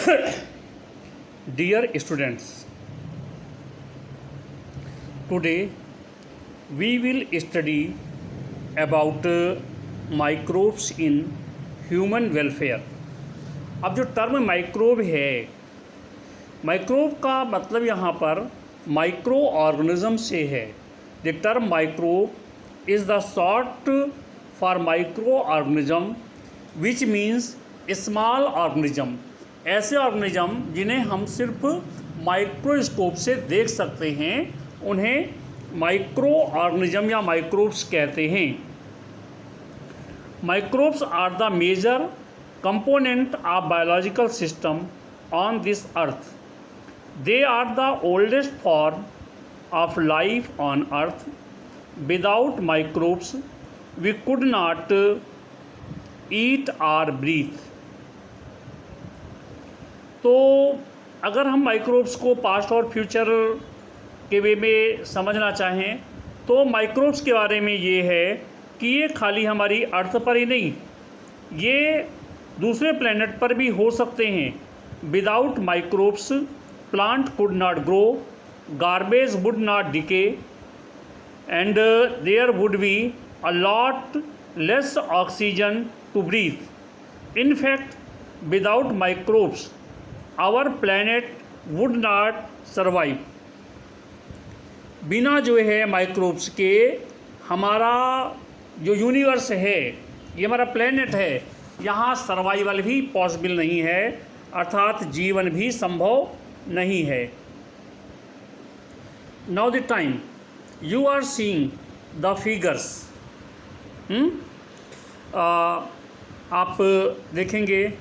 Dear students, today we will study about microbes in human welfare. अब जो term microbe है, microbe का मतलब यहाँ पर माइक्रो ऑर्गेनिज्म से है. The term microbe is the short for micro organism which means small organism. ऐसे ऑर्गेनिज्म जिन्हें हम सिर्फ माइक्रोस्कोप से देख सकते हैं उन्हें माइक्रो ऑर्गेनिज्म या माइक्रोब्स कहते हैं. Microbes are the major component of biological system on this earth. They are the oldest form of life on earth. Without microbes we could not eat और ब्रीथ. तो अगर हम माइक्रोब्स को past और future के वे में समझना चाहें तो माइक्रोब्स के बारे में ये है कि ये खाली हमारी अर्थ पर ही नहीं, ये दूसरे प्लैनेट पर भी हो सकते हैं. Without microbes plant could not grow, garbage would not decay and there would be a lot less oxygen to breathe. In fact without microbes our planet would not survive. बिना जो है माइक्रोब्स के हमारा जो यूनिवर्स है, ये हमारा planet है, यहाँ सर्वाइवल भी पॉसिबल नहीं है, अर्थात जीवन भी संभव नहीं है. Now the time you are seeing the figures. आप देखेंगे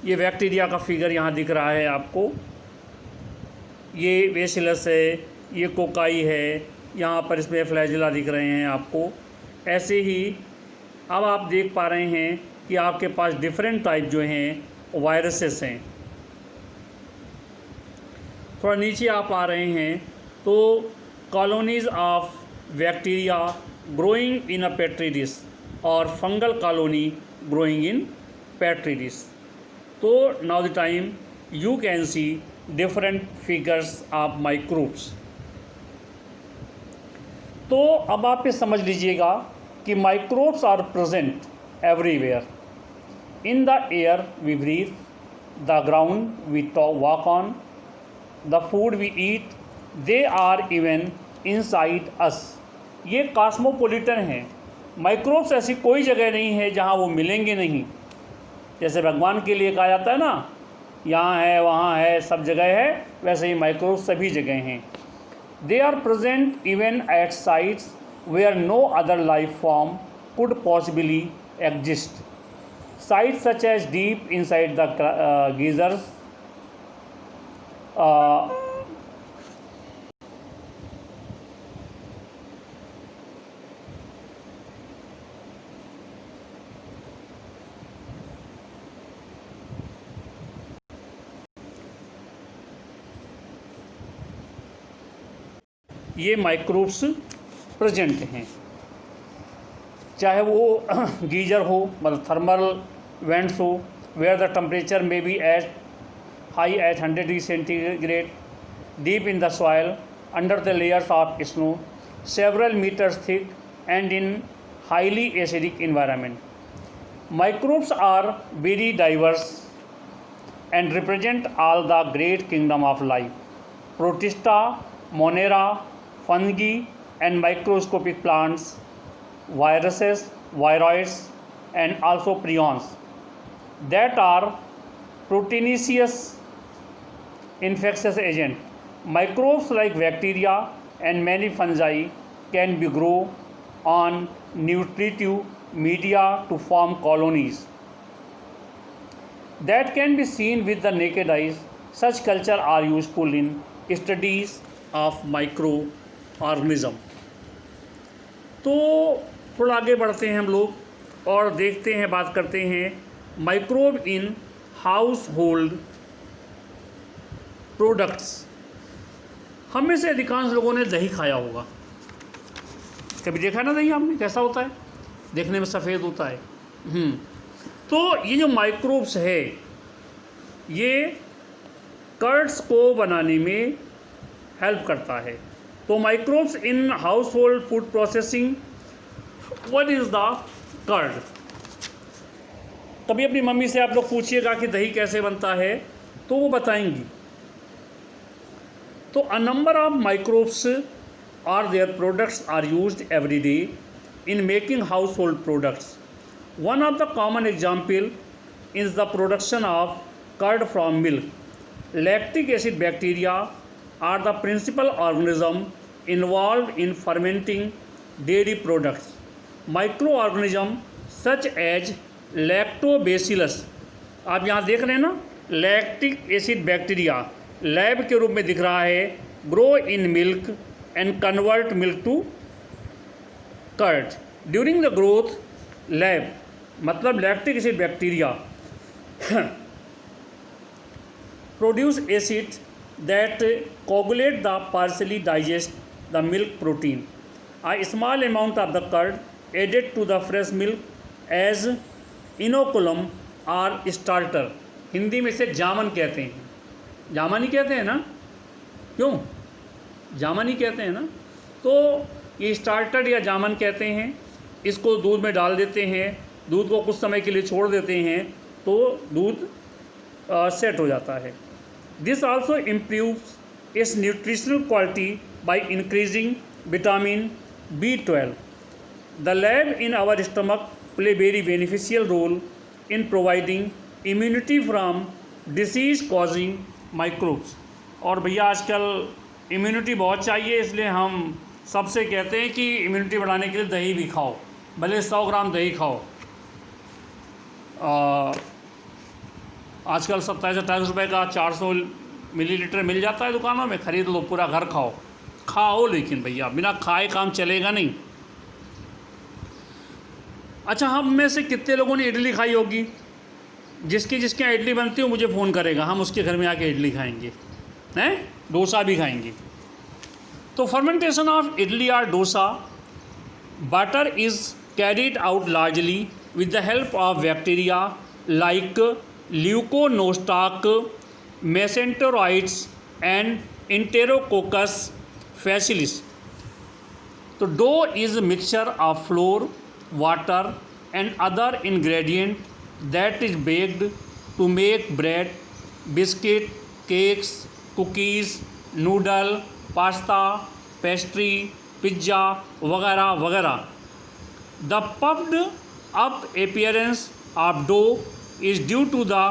ये बैक्टीरिया का फिगर यहाँ दिख रहा है आपको. ये बेसिलस है, ये कोकाई है, यहाँ पर इसमें फ्लैजिला दिख रहे हैं आपको. ऐसे ही अब आप देख पा रहे हैं कि आपके पास डिफरेंट टाइप जो हैं वायरसेस हैं. थोड़ा नीचे आप आ रहे हैं तो colonies of bacteria growing in a petri dish और fungal colony growing in petri dish. तो now the time you can see different figures of microbes. तो अब आप ये समझ लीजिएगा कि microbes are present everywhere. In the air we breathe, the ground we walk on, the food we eat, they are even inside us. ये cosmopolitan हैं. Microbes ऐसी कोई जगह नहीं है जहाँ वो मिलेंगे नहीं. जैसे भगवान के लिए कहा जाता है ना, यहाँ है वहाँ है सब जगह है, वैसे ही माइक्रोब्स सभी जगह हैं. They are present even at sites where no other life form could possibly exist. Sites such as deep inside the geysers, ये माइक्रोब्स प्रेजेंट हैं. चाहे वो गीजर हो, मतलब थर्मल वेंट्स हो, where the temperature may be at high at 100 degree centigrade, deep in the soil under the layers of snow several metres thick and in highly acidic environment. Microbes are very diverse and represent all the great kingdom of life. Protista, Monera, fungi and microscopic plants, viruses, viroids and also prions that are proteinaceous infectious agent. Microbes like bacteria and many fungi can be grow on nutritive media to form colonies that can be seen with the naked eyes. Such culture are useful in studies of microorganism. तो थोड़ा आगे बढ़ते हैं हम लोग और देखते हैं, बात करते हैं microbe in house hold products. हम में से अधिकांश लोगों ने दही खाया होगा. कभी देखा ना दही आपने कैसा होता है? देखने में सफ़ेद होता है. तो ये जो माइक्रोब्स है ये कर्ड्स को बनाने में हेल्प करता है। तो microbes in household food processing, what is the curd? कभी अपनी मम्मी से आप लोग पूछिएगा कि दही कैसे बनता है, तो वो बताएंगी। तो अ नंबर ऑफ माइक्रोब्स और their products are used every day in making household products. One of the common example is the production of curd from milk. Lactic acid bacteria are the principal organism involved in fermenting dairy products. Microorganisms such as lactobacillus, आप यहाँ देख रहे हैं ना, lactic acid bacteria lab के रूप में दिख रहा है, grow in milk and convert milk to curd during the growth. Lab मतलब lactic acid bacteria produce acid that coagulate the partially digest the milk protein. A small amount of the curd added to the fresh milk as inoculum or starter. Hindi में इसे जामन कहते हैं, जामन ही कहते हैं ना, क्यों जामन ही कहते हैं ना। तो ये स्टार्टर या जामन कहते हैं। इसको दूध में डाल देते हैं, दूध को कुछ समय के लिए छोड़ देते हैं तो दूध सेट हो जाता है। This also improves its nutritional quality by increasing vitamin B12। The LAB in our stomach play very beneficial role in providing immunity from disease causing microbes. और भैया आजकल इम्यूनिटी बहुत चाहिए, इसलिए हम सबसे कहते हैं कि इम्यूनिटी बढ़ाने के लिए दही भी खाओ, भले 100 ग्राम दही खाओ। आजकल 27-28 रुपये का 400 मिलीलीटर मिल जाता है दुकानों में, ख़रीद लो, पूरा घर खाओ। खाओ लेकिन भैया बिना खाए काम चलेगा नहीं। अच्छा, हम में से कितने लोगों ने इडली खाई होगी? जिसकी जिसके यहाँ इडली बनती हो मुझे फ़ोन करेगा, हम उसके घर में आके इडली खाएंगे, हैं, डोसा भी खाएंगे। तो फर्मेंटेशन ऑफ इडली और dosa batter is carried out largely with the help of bacteria like Leuconostoc, Mesenteroids and Enterococcus facilis. तो dough is a mixture of flour, water and other ingredient that is baked to make bread, biscuit, cakes, cookies, noodle, pasta, pastry, pizza वगैरह वगैरह. The puffed up appearance of dough is due to the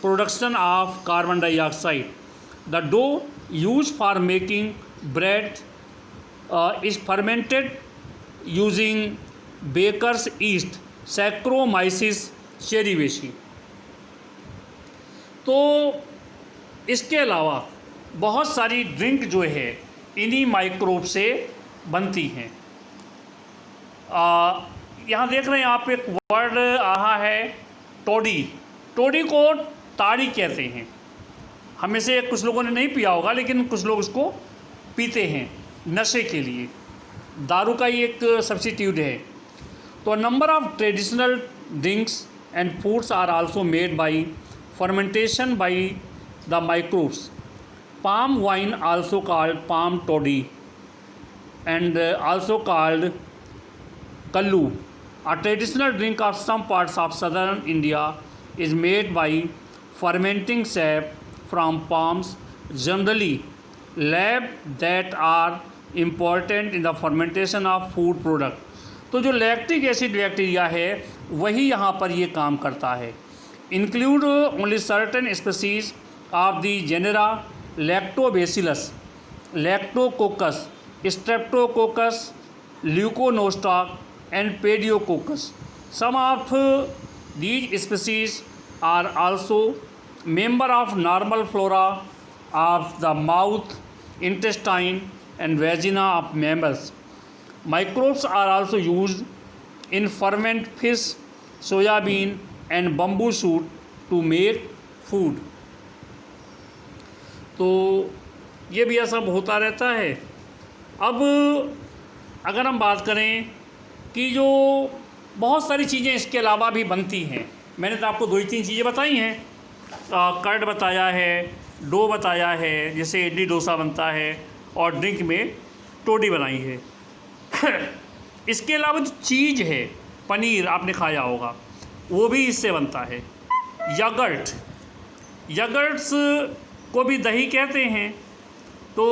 production of carbon dioxide. The dough used for making bread is fermented using baker's yeast, Saccharomyces cerevisiae. तो इसके अलावा बहुत सारी drink जो है इन्हीं माइक्रोब से बनती हैं. यहाँ देख रहे हैं आप, एक वर्ड आया है टोडी. टोडी को ताड़ी कहते हैं. हमें से कुछ लोगों ने नहीं पिया होगा, लेकिन कुछ लोग उसको पीते हैं नशे के लिए. दारू का ही एक सब्स्टिट्यूट है. तो number of traditional drinks and foods are also made by fermentation by the microbes. palm wine also called palm toddy and also called kallu, a traditional drink of some parts of southern India, is made by fermenting sap from palms, generally lab that are important in the fermentation of food product. तो जो lactic acid bacteria है वही यहाँ पर ये काम करता है. Include only certain species of the genera Lactobacillus, Lactococcus, Streptococcus, Leuconostoc and Pediococcus. Some of these species are also member of normal flora of the mouth, intestine and vagina of mammals. Microbes are also used in ferment fish, soybean and bamboo shoot to make food. तो ये भी सब होता रहता है. अब अगर हम बात करें कि जो बहुत सारी चीज़ें इसके अलावा भी बनती हैं, मैंने तो आपको 2 ही 3 चीज़ें बताई हैं. कर्ड बताया है, डो बताया है, जैसे इडली डोसा बनता है, और ड्रिंक में टोडी बनाई है। इसके अलावा जो चीज़ है, पनीर आपने खाया होगा, वो भी इससे बनता है। यगर्ट्स को भी दही कहते हैं। तो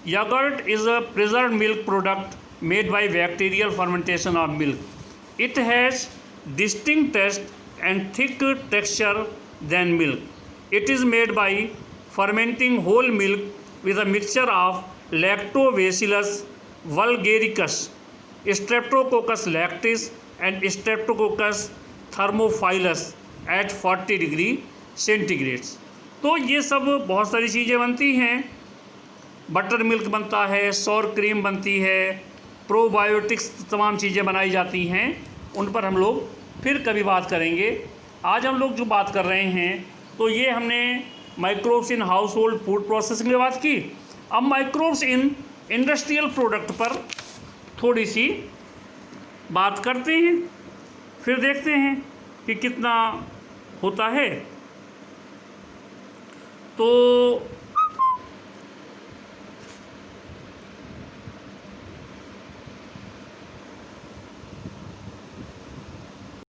yogurt is a preserved milk product made by bacterial fermentation of milk. It has distinct taste and thick texture than milk. It is made by fermenting whole milk with a mixture of Lactobacillus vulgaricus, Streptococcus lactis and Streptococcus thermophilus at 40 degree centigrade. तो ये सब बहुत सारी चीज़ें बनती हैं। Butter milk बनता है, सौर क्रीम बनती है, प्रोबायोटिक्स तमाम चीज़ें बनाई जाती हैं। उन पर हम लोग फिर कभी बात करेंगे। आज हम लोग जो बात कर रहे हैं, तो ये हमने microbes in household food processing में बात की। अब माइक्रोब्स इन इंडस्ट्रियल प्रोडक्ट पर थोड़ी सी बात करते हैं, फिर देखते हैं कि कितना होता है। तो